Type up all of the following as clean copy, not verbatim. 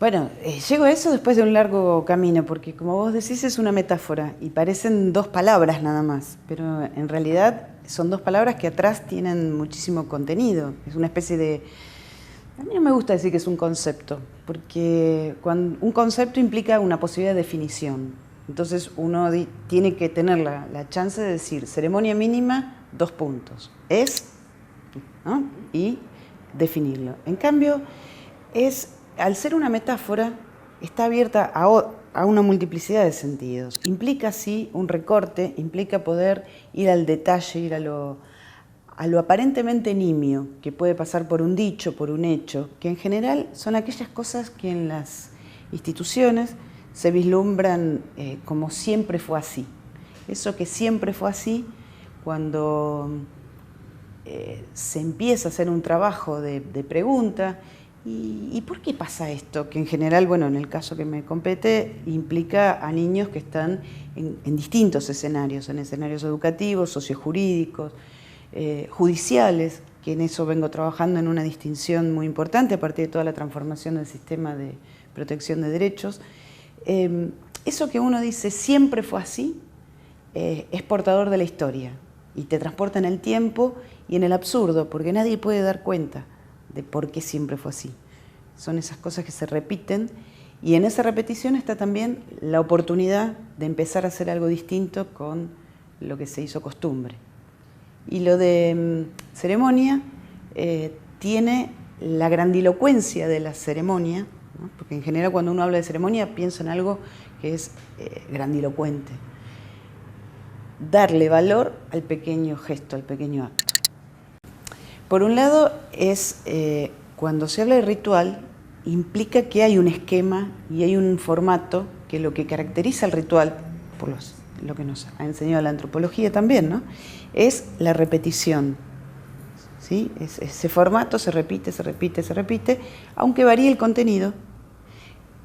Bueno, llego a eso después de un largo camino, porque como vos decís es una metáfora y parecen dos palabras nada más, pero en realidad son dos palabras que atrás tienen muchísimo contenido. Es una especie de... A mí no me gusta decir que es un concepto, porque un concepto implica una posibilidad de definición. Entonces uno tiene que tener la chance de decir ceremonia mínima, 2 puntos. Es, ¿no? Y definirlo. En cambio, al ser una metáfora, está abierta a una multiplicidad de sentidos. Implica, sí, un recorte, implica poder ir al detalle, ir a lo aparentemente nimio, que puede pasar por un dicho, por un hecho, que en general son aquellas cosas que en las instituciones se vislumbran como siempre fue así. Eso que siempre fue así, cuando se empieza a hacer un trabajo de pregunta, ¿y por qué pasa esto? Que en general, bueno, en el caso que me compete, implica a niños que están en distintos escenarios, en escenarios educativos, sociojurídicos, judiciales, que en eso vengo trabajando en una distinción muy importante a partir de toda la transformación del sistema de protección de derechos. Eso que uno dice siempre fue así, es portador de la historia y te transporta en el tiempo y en el absurdo, porque nadie puede dar cuenta de por qué siempre fue así. Son esas cosas que se repiten y en esa repetición está también la oportunidad de empezar a hacer algo distinto con lo que se hizo costumbre. Y lo de ceremonia tiene la grandilocuencia de la ceremonia, ¿no? Porque en general cuando uno habla de ceremonia piensa en algo que es grandilocuente. Darle valor al pequeño gesto, al pequeño acto. Por un lado, cuando se habla de ritual, implica que hay un esquema y hay un formato que lo que caracteriza al ritual, por lo que nos ha enseñado la antropología también, ¿no? Es la repetición. ¿Sí? Ese formato se repite, se repite, se repite, aunque varíe el contenido.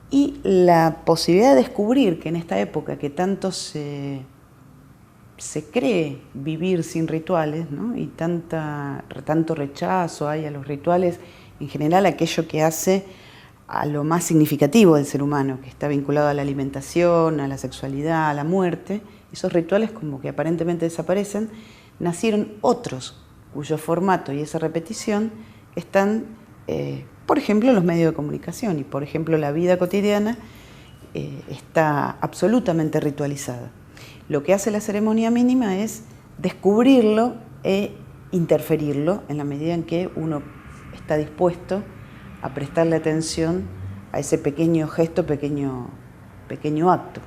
Y la posibilidad de descubrir que en esta época que tanto se cree vivir sin rituales, ¿no? Y tanto rechazo hay a los rituales, en general aquello que hace a lo más significativo del ser humano, que está vinculado a la alimentación, a la sexualidad, a la muerte, esos rituales como que aparentemente desaparecen, nacieron otros cuyo formato y esa repetición están, por ejemplo, en los medios de comunicación y, por ejemplo, la vida cotidiana está absolutamente ritualizada. Lo que hace la ceremonia mínima es descubrirlo e interferirlo en la medida en que uno está dispuesto a prestarle atención a ese pequeño gesto, pequeño acto.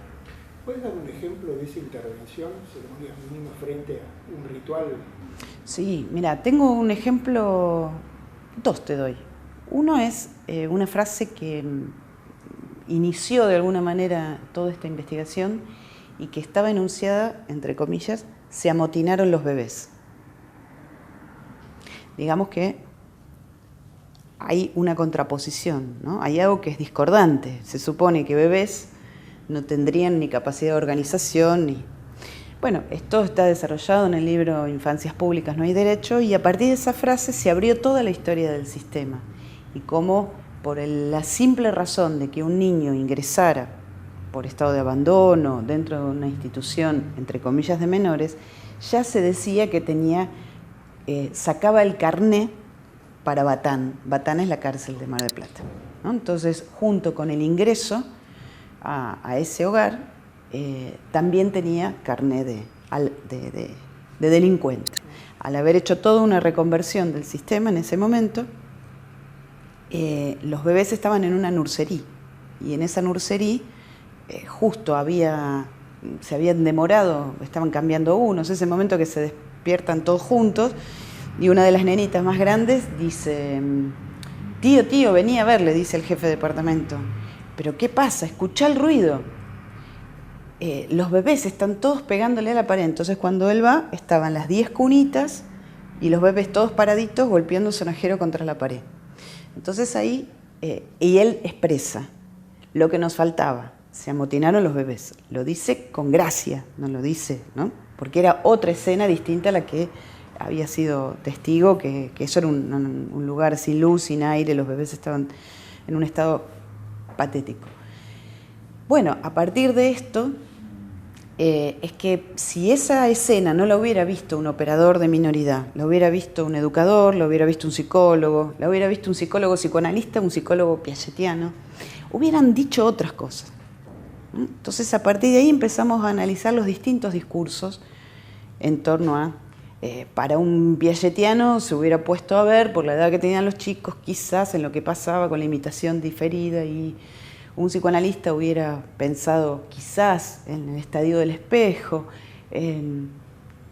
¿Puedes dar un ejemplo de esa intervención, ceremonia mínima, frente a un ritual? Sí, mira, tengo un ejemplo, 2 te doy. Uno es una frase que inició de alguna manera toda esta investigación y que estaba enunciada, entre comillas, se amotinaron los bebés. Digamos que hay una contraposición, ¿no? Hay algo que es discordante. Se supone que bebés no tendrían ni capacidad de organización, ni... Bueno, esto está desarrollado en el libro Infancias Públicas no hay derecho y a partir de esa frase se abrió toda la historia del sistema y cómo por la simple razón de que un niño ingresara por estado de abandono dentro de una institución, entre comillas, de menores, ya se decía que sacaba el carné para Batán. Batán es la cárcel de Mar del Plata, ¿no? Entonces, junto con el ingreso a ese hogar, también tenía carné de delincuente. Al haber hecho toda una reconversión del sistema en ese momento, los bebés estaban en una nursería y en esa nursería justo se habían demorado, estaban cambiando unos, ese momento que se despiertan todos juntos y una de las nenitas más grandes dice, tío, vení a ver, le dice el jefe de departamento, pero ¿qué pasa? Escuchá el ruido. Los bebés están todos pegándole a la pared, entonces cuando él va estaban las 10 cunitas y los bebés todos paraditos golpeando sonajero contra la pared. Entonces ahí, y él expresa lo que nos faltaba. Se amotinaron los bebés. Lo dice con gracia, no lo dice, ¿no? Porque era otra escena distinta a la que había sido testigo, que eso era un lugar sin luz, sin aire, los bebés estaban en un estado patético. Bueno, a partir de esto, es que si esa escena no la hubiera visto un operador de minoridad, la hubiera visto un educador, la hubiera visto un psicólogo, la hubiera visto un psicólogo psicoanalista, un psicólogo piagetiano, hubieran dicho otras cosas. Entonces, a partir de ahí empezamos a analizar los distintos discursos en torno a, para un piagetiano se hubiera puesto a ver, por la edad que tenían los chicos, quizás en lo que pasaba con la imitación diferida, y un psicoanalista hubiera pensado quizás en el estadio del espejo,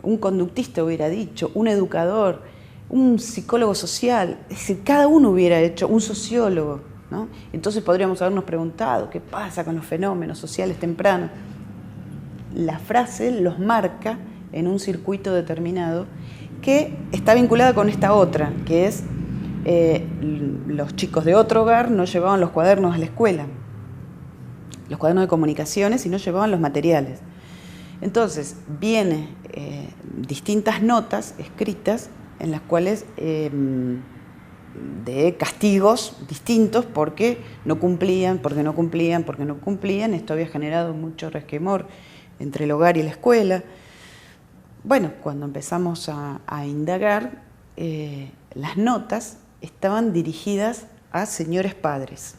un conductista hubiera dicho, un educador, un psicólogo social, es decir, cada uno hubiera hecho, un sociólogo, ¿no? Entonces podríamos habernos preguntado qué pasa con los fenómenos sociales tempranos. La frase los marca en un circuito determinado que está vinculada con esta otra, que es los chicos de otro hogar no llevaban los cuadernos a la escuela, los cuadernos de comunicaciones, y no llevaban los materiales. Entonces viene distintas notas escritas en las cuales de castigos distintos porque no cumplían. Esto había generado mucho resquemor entre el hogar y la escuela. Bueno, cuando empezamos a indagar, las notas estaban dirigidas a señores padres.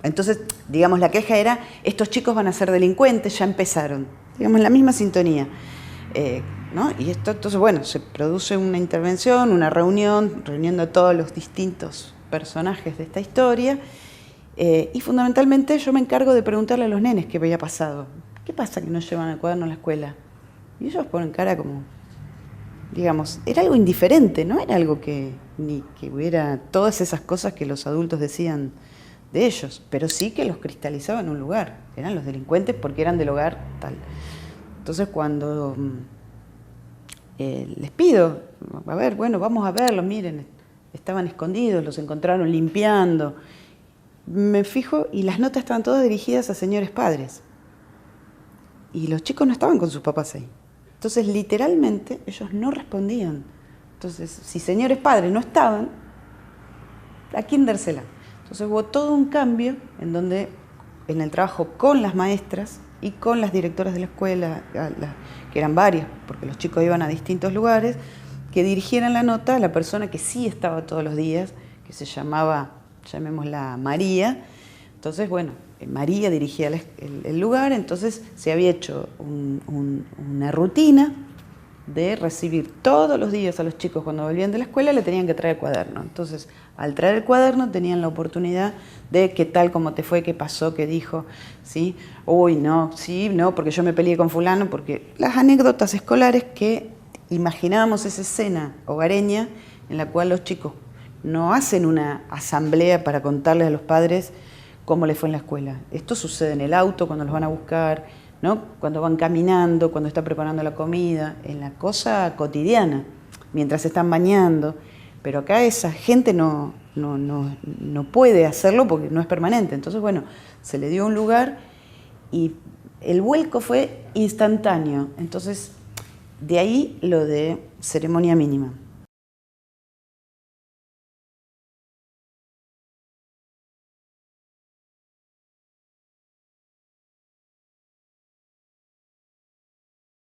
Entonces, digamos, la queja era, estos chicos van a ser delincuentes, ya empezaron. Digamos, la misma sintonía. ¿No? Y esto, entonces, bueno, se produce una intervención, una reunión, reuniendo a todos los distintos personajes de esta historia, y fundamentalmente yo me encargo de preguntarle a los nenes qué había pasado. ¿Qué pasa que no llevan el cuaderno a la escuela? Y ellos ponen cara como, digamos, era algo indiferente, no era algo que ni que hubiera todas esas cosas que los adultos decían de ellos, pero sí que los cristalizaban en un lugar. Eran los delincuentes porque eran del hogar tal. Entonces, cuando les pido, a ver, bueno, vamos a verlos, miren, estaban escondidos, los encontraron limpiando. Me fijo y las notas estaban todas dirigidas a señores padres. Y los chicos no estaban con sus papás ahí. Entonces, literalmente, ellos no respondían. Entonces, si señores padres no estaban, ¿a quién dársela? Entonces hubo todo un cambio en donde, en el trabajo con las maestras y con las directoras de la escuela, que eran varias, porque los chicos iban a distintos lugares, que dirigieran la nota a la persona que sí estaba todos los días, que se llamaba, llamémosla María. Entonces, bueno, María dirigía el lugar, entonces se había hecho una rutina de recibir todos los días a los chicos cuando volvían de la escuela, le tenían que traer el cuaderno. Entonces, al traer el cuaderno tenían la oportunidad de qué tal, cómo te fue, qué pasó, qué dijo, ¿sí? Uy, no, sí, no, porque yo me peleé con fulano, porque las anécdotas escolares que imaginábamos esa escena hogareña en la cual los chicos no hacen una asamblea para contarles a los padres cómo les fue en la escuela. Esto sucede en el auto, cuando los van a buscar, ¿no? Cuando van caminando, cuando están preparando la comida, en la cosa cotidiana, mientras se están bañando. Pero acá esa gente no puede hacerlo porque no es permanente. Entonces, bueno, se le dio un lugar y el vuelco fue instantáneo. Entonces, de ahí lo de ceremonia mínima.